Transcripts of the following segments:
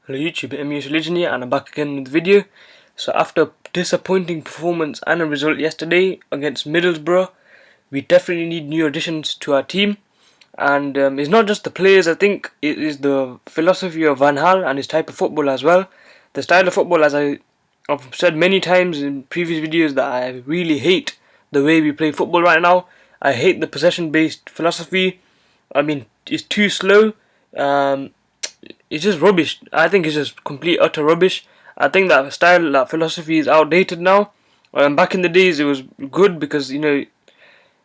Hello YouTube, MUS Religion here and I'm back again with the video. So after a disappointing performance and a result yesterday against Middlesbrough, we definitely need new additions to our team. And it's not just the players, I think it is the philosophy of Van Gaal and his type of football as well. The style of football, as I've said many times in previous videos, that I really hate the way we play football right now. I hate the possession based philosophy. I mean, it's too slow. Um, it's just rubbish. I think it's just complete utter rubbish. I think that style, that philosophy is outdated now. Back in the days, it was good because it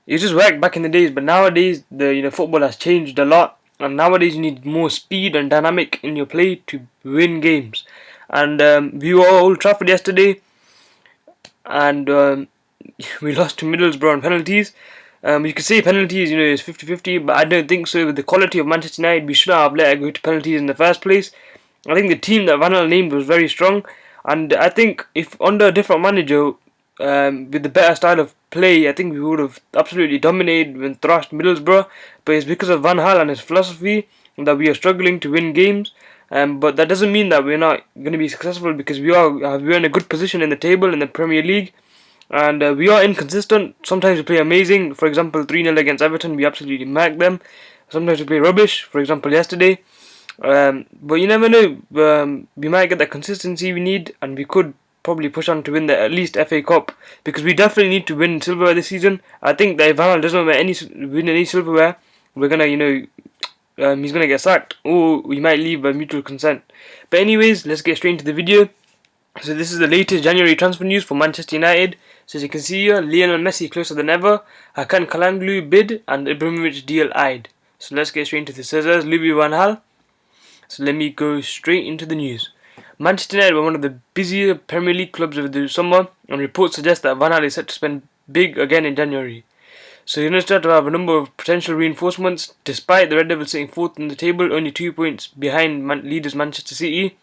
just worked back in the days. But nowadays, the football has changed a lot, and nowadays you need more speed and dynamic in your play to win games. And we were at Old Trafford yesterday, and we lost to Middlesbrough on penalties. You could say penalties, is 50-50, but I don't think so. With the quality of Manchester United, we shouldn't have let it go to penalties in the first place. I think the team that Van Gaal named was very strong, and I think if under a different manager, with the better style of play, I think we would have absolutely dominated and thrashed Middlesbrough. But it's because of Van Gaal and his philosophy that we are struggling to win games. But that doesn't mean that we're not going to be successful, because we're in a good position in the table in the Premier League. And we are inconsistent. Sometimes we play amazing. For example, 3-0 against Everton, we absolutely marked them. Sometimes we play rubbish. For example, yesterday. But you never know. We might get that consistency we need, and we could probably push on to win the at least FA Cup, because we definitely need to win silverware this season. I think that if Van Gaal doesn't win any silverware, we're gonna, he's gonna get sacked, or we might leave by mutual consent. But anyways, let's get straight into the video. So this is the latest January transfer news for Manchester United. So as you can see here, Lionel Messi closer than ever, Hakan Çalhanoğlu bid, and Ibrahimovic deal eyed. So let's get straight into the scissors. Louis Van Gaal. So let me go straight into the news. Manchester United were one of the busier Premier League clubs of the summer, and reports suggest that Van Gaal is set to spend big again in January. So United start to have a number of potential reinforcements, despite the Red Devils sitting fourth in the table, only 2 points behind leaders Manchester City.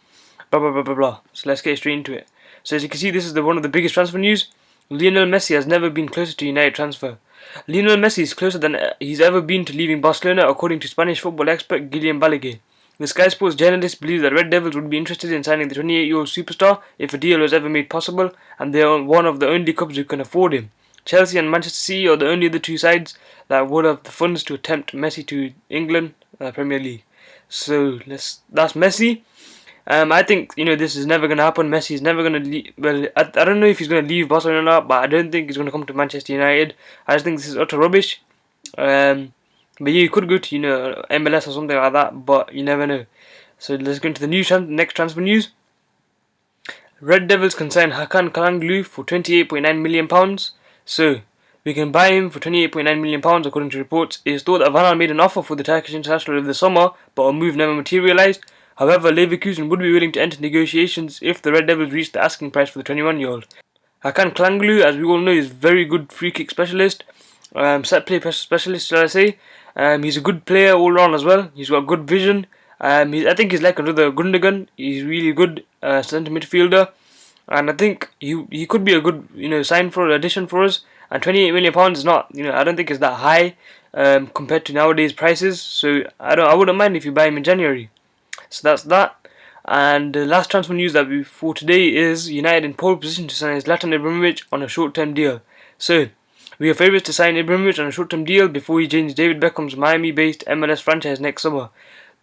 Blah blah blah blah blah. So let's get straight into it. So as you can see, this is one of the biggest transfer news. Lionel Messi has never been closer to United transfer. Lionel Messi is closer than he's ever been to leaving Barcelona, according to Spanish football expert Guillem Balaguer. The Sky Sports journalist believes that Red Devils would be interested in signing the 28-year-old superstar if a deal was ever made possible, and they are one of the only clubs who can afford him. Chelsea and Manchester City are the only other two sides that would have the funds to attempt Messi to England Premier League. So that's Messi. I think this is never going to happen. Messi is never going to leave. Well, I don't know if he's going to leave Barcelona, but I don't think he's going to come to Manchester United. I just think this is utter rubbish. But yeah, he could go to MLS or something like that, but you never know. So let's go into the next transfer news. Red Devils can sign Hakan Çalhanoğlu for £28.9 million. So we can buy him for £28.9 million, according to reports. It is thought that Van Gaal made an offer for the Turkish international over the summer, but a move never materialised. However, Leverkusen would be willing to enter negotiations if the Red Devils reach the asking price for the 21-year-old. Hakan Çalhanoğlu, as we all know, is a very good free kick specialist, set play specialist, shall I say. He's a good player all round as well. He's got good vision. I think he's like another Gundogan. He's really good centre midfielder, and I think he could be a good addition for us. And £28 million is not, I don't think it's that high compared to nowadays prices. So I wouldn't mind if you buy him in January. So that's that. And the last transfer news that for today is United in pole position to sign Zlatan Ibrahimovic on a short-term deal. So we are favourites to sign Ibrahimovic on a short-term deal before he joins David Beckham's Miami-based MLS franchise next summer.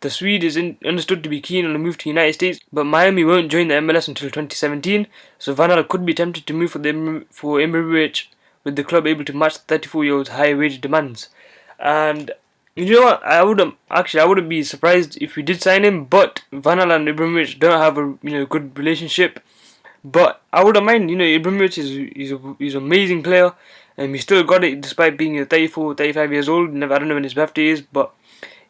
The Swede is understood to be keen on a move to United States, but Miami won't join the MLS until 2017, so Van Gaal could be tempted to move for Ibrahimovic, with the club able to match the 34-year-old's high wage demands. And you know what? I wouldn't be surprised if we did sign him, but Van Gaal and Ibrahimovic don't have a good relationship. But I wouldn't mind. Ibrahimovic is an amazing player, and he still got it despite being 34, 35 years old. I don't know when his birthday is, but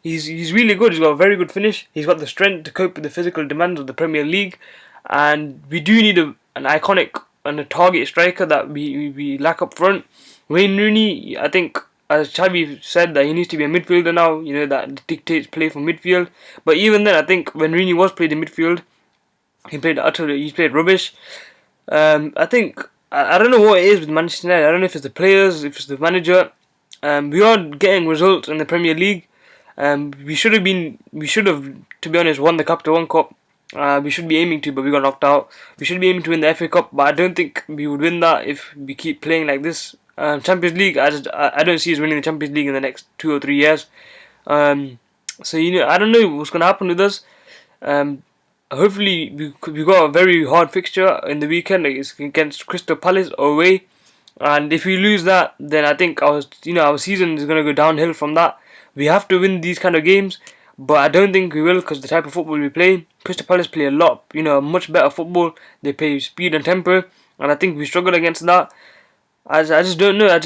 he's really good. He's got a very good finish. He's got the strength to cope with the physical demands of the Premier League, and we do need an iconic and a target striker that we lack up front. Wayne Rooney, I think, as Xavi said, that he needs to be a midfielder now, that dictates play from midfield. But even then, I think when Rooney was played in midfield, he played rubbish. I think, I don't know what it is with Manchester United. I don't know if it's the players, if it's the manager. We are getting results in the Premier League. We should have, to be honest, won the Capital One Cup We should be aiming to, but we got knocked out. We should be aiming to win the FA Cup, but I don't think we would win that if we keep playing like this. Champions League, I don't see us winning the Champions League in the next 2 or 3 years. Um, so I don't know what's gonna happen with us. Hopefully we got a very hard fixture in the weekend. It's against Crystal Palace away, and if we lose that, then I think our season is gonna go downhill from that. We have to win these kind of games, but I don't think we will because the type of football we play. Crystal Palace play a lot, much better football. They play speed and tempo, and I think we struggle against that. I just don't know. I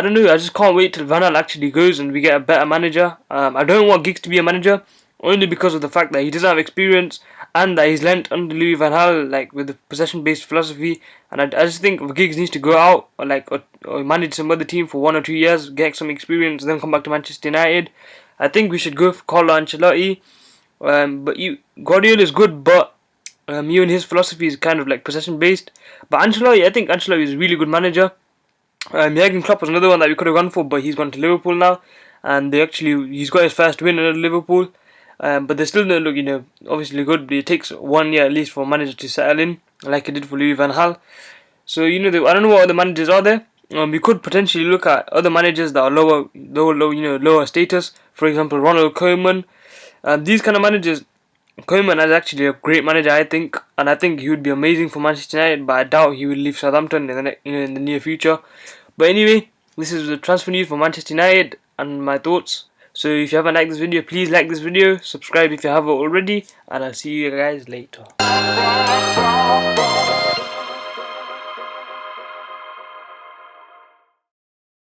don't know. I just can't wait till Van Gaal actually goes and we get a better manager. I don't want Giggs to be a manager only because of the fact that he doesn't have experience and that he's lent under Louis Van Gaal like with the possession-based philosophy. And I just think Giggs needs to go out or manage some other team for 1 or 2 years, get some experience, then come back to Manchester United. I think we should go for Carlo Ancelotti. Guardiola is good, but even his philosophy is kind of like possession based. But I think Ancelotti is a really good manager. Jurgen Klopp was another one that we could have gone for, but he's gone to Liverpool now, and he's got his first win at Liverpool. But they still don't look, obviously good. But it takes 1 year at least for a manager to settle in, like it did for Louis Van Gaal. So I don't know what other managers are there. We could potentially look at other managers that are lower status. For example, Ronald Koeman. These kind of managers. Koeman is actually a great manager, I think, and I think he would be amazing for Manchester United. But I doubt he will leave Southampton in the near future. But anyway, this is the transfer news for Manchester United and my thoughts. So if you haven't liked this video, please like this video, subscribe if you haven't already, and I'll see you guys later.